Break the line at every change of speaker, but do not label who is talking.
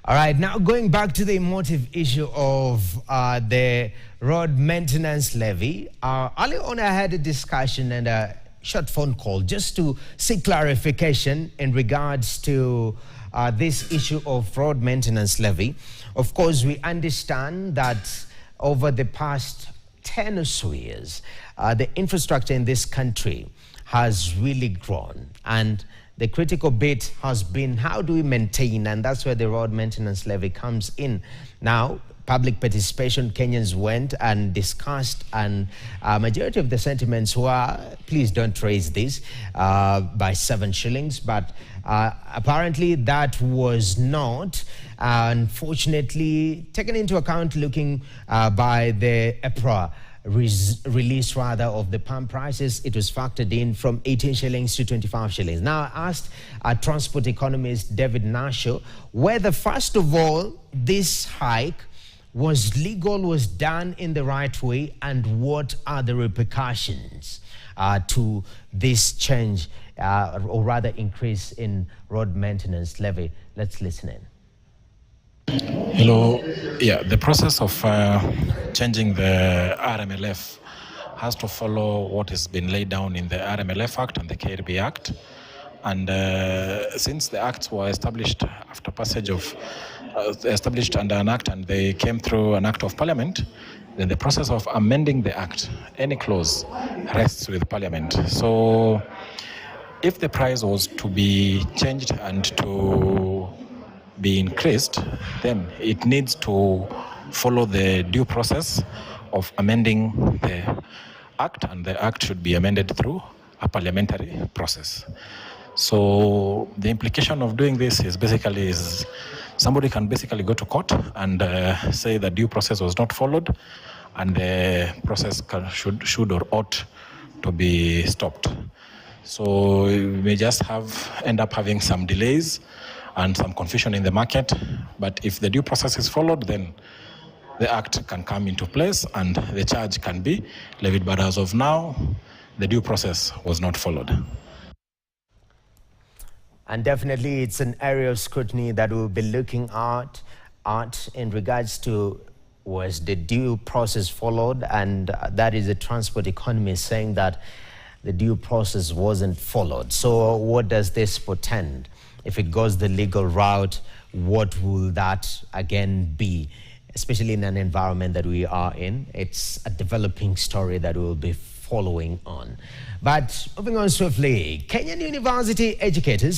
All right, now going back to the emotive issue of the road maintenance levy. Earlier on, I had a discussion and a short phone call just to seek clarification in regards to this issue of road maintenance levy. Of course, we understand that over the past 10 or so years, the infrastructure in this country has really grown, and the critical bit has been how do we maintain, and that's where the road maintenance levy comes in. Now, public participation, Kenyans went and discussed, and majority of the sentiments were, please don't raise this by 7 shillings, but apparently that was not, unfortunately, taken into account looking by the EPRA release rather of the pump prices. It was factored in from 18 shillings to 25 shillings. Now, I asked transport economist David Nasho whether, first of all, this hike was legal, was done in the right way, and what are the repercussions to this change or rather increase in road maintenance levy. Let's listen in.
Hello. Yeah, the process of changing the RMLF has to follow what has been laid down in the RMLF Act and the KRB Act. And since the acts were established after passage of, established under an act and they came through an act of parliament, then the process of amending the act, any clause, rests with parliament. So if the price was to be changed and to be increased, then it needs to follow the due process of amending the act, and the act should be amended through a parliamentary process. So the implication of doing this is basically somebody can basically go to court and say the due process was not followed, and the process should or ought to be stopped. So we may just end up having some delays and some confusion in the market, but if the due process is followed, then the act can come into place and the charge can be levied. But as of now, the due process was not followed.
And definitely it's an area of scrutiny that we'll be looking at in regards to, was the due process followed? And that is a transport economist saying that the due process wasn't followed. So what does this portend? If it goes the legal route, what will that again be? Especially in an environment that we are in. It's a developing story that we'll be following on. But moving on swiftly, Kenyan university educators